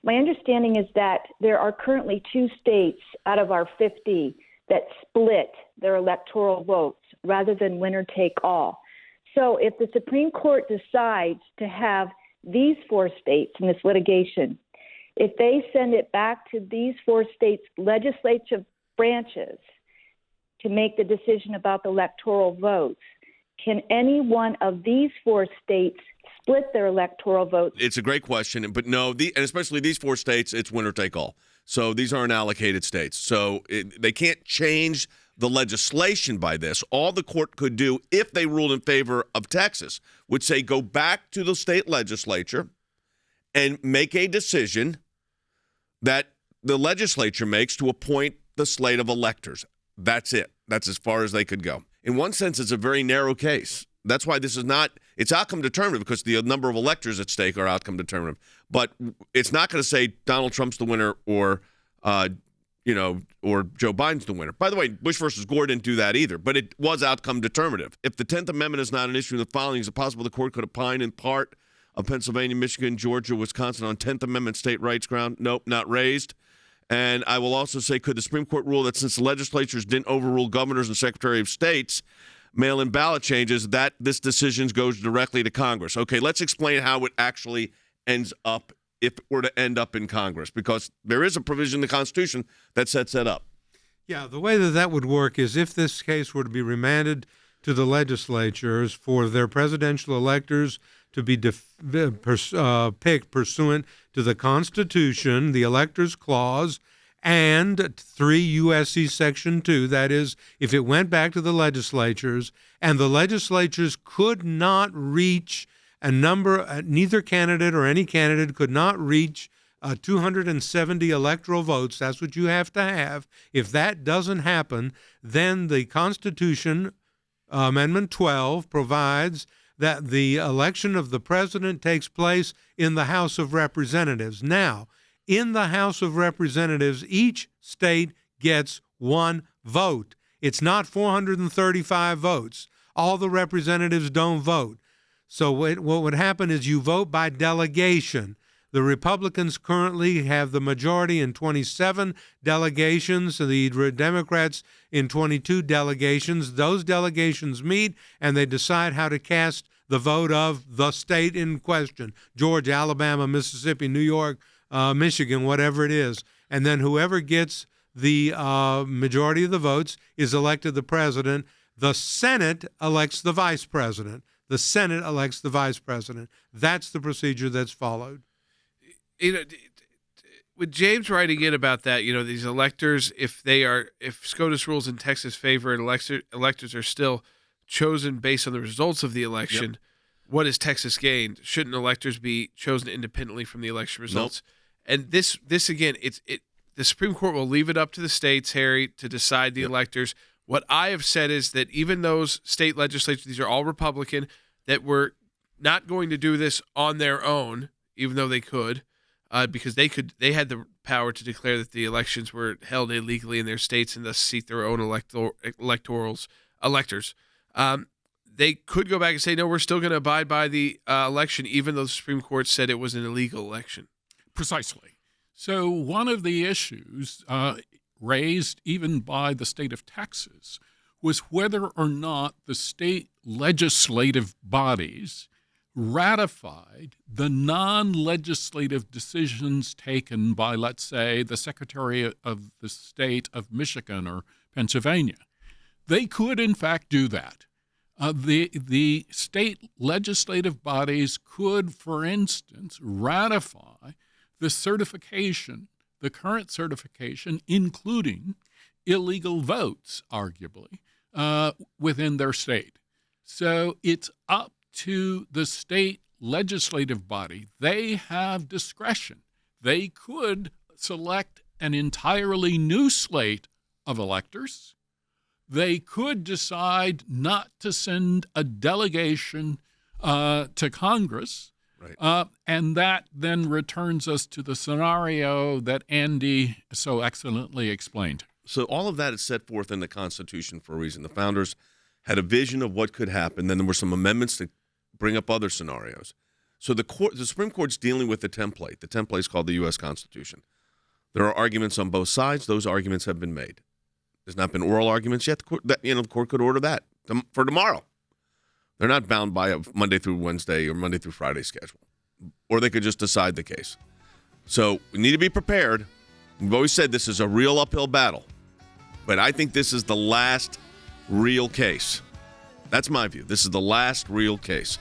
My understanding is that there are currently 2 states out of our 50 that split their electoral votes rather than winner take all. So if the Supreme Court decides to have these 4 states in this litigation, if they send it back to these 4 states' legislative branches to make the decision about the electoral votes, can any one of these 4 states split their electoral votes? It's a great question, but no, and especially these 4 states, it's winner take all. So these aren't allocated states. So they can't change the legislation by this. All the court could do, if they ruled in favor of Texas, would say go back to the state legislature and make a decision that the legislature makes to appoint the slate of electors. That's it. That's as far as they could go. In one sense, it's a very narrow case. That's why this is not, it's outcome determinative because the number of electors at stake are outcome determinative. But it's not going to say Donald Trump's the winner or Joe Biden's the winner. By the way, Bush versus Gore didn't do that either, but it was outcome determinative. If the 10th Amendment is not an issue, the following is it possible the court could opine in part of Pennsylvania, Michigan, Georgia, Wisconsin on 10th Amendment state rights ground? Nope, not raised. And I will also say, could the Supreme Court rule that since the legislatures didn't overrule governors and secretary of states, mail-in ballot changes, that this decision goes directly to Congress? Okay, let's explain how it actually ends up if it were to end up in Congress, because there is a provision in the Constitution that sets that up. Yeah, the way that would work is if this case were to be remanded to the legislatures for their presidential electors to be picked pursuant to the Constitution, the Electors Clause, and 3 U.S.C. Section 2. That is, if it went back to the legislatures and the legislatures could not reach a number, neither candidate or any candidate could not reach 270 electoral votes. That's what you have to have. If that doesn't happen, then the Constitution, Amendment 12, provides that the election of the president takes place in the House of Representatives. Now, in the House of Representatives, each state gets 1 vote. It's not 435 votes. All the representatives don't vote. So what would happen is you vote by delegation. The Republicans currently have the majority in 27 delegations, the Democrats in 22 delegations. Those delegations meet and they decide how to cast the vote of the state in question, Georgia, Alabama, Mississippi, New York, Michigan, whatever it is. And then whoever gets the majority of the votes is elected the president. The Senate elects the vice president. The Senate elects the vice president. That's the procedure that's followed. With James writing in about that, these electors, if SCOTUS rules in Texas favor and electors are still chosen based on the results of the election, what has Texas gained? Shouldn't electors be chosen independently from the election results? Nope. And this again, the Supreme Court will leave it up to the states, Harry, to decide the electors. What I have said is that even those state legislatures, these are all Republican, that were not going to do this on their own, even though they could, because they had the power to declare that the elections were held illegally in their states and thus seat their own electors. They could go back and say, no, we're still going to abide by the election, even though the Supreme Court said it was an illegal election. Precisely. So one of the issues raised even by the state of Texas was whether or not the state legislative bodies ratified the non-legislative decisions taken by, let's say, the Secretary of the State of Michigan or Pennsylvania. They could, in fact, do that. The state legislative bodies could, for instance, ratify the certification, the current certification, including illegal votes, arguably, within their state. So it's up to the state legislative body. They have discretion. They could select an entirely new slate of electors. They could decide not to send a delegation to Congress. Right. And that then returns us to the scenario that Andy so excellently explained. So all of that is set forth in the Constitution for a reason. The founders had a vision of what could happen. Then there were some amendments to bring up other scenarios. So the Supreme Court's dealing with the template. The template is called the U.S. Constitution. There are arguments on both sides. Those arguments have been made. There's not been oral arguments yet. The court could order that for tomorrow. They're not bound by a Monday through Wednesday or Monday through Friday schedule. Or they could just decide the case. So we need to be prepared. We've always said this is a real uphill battle. But I think this is the last real case. That's my view. This is the last real case.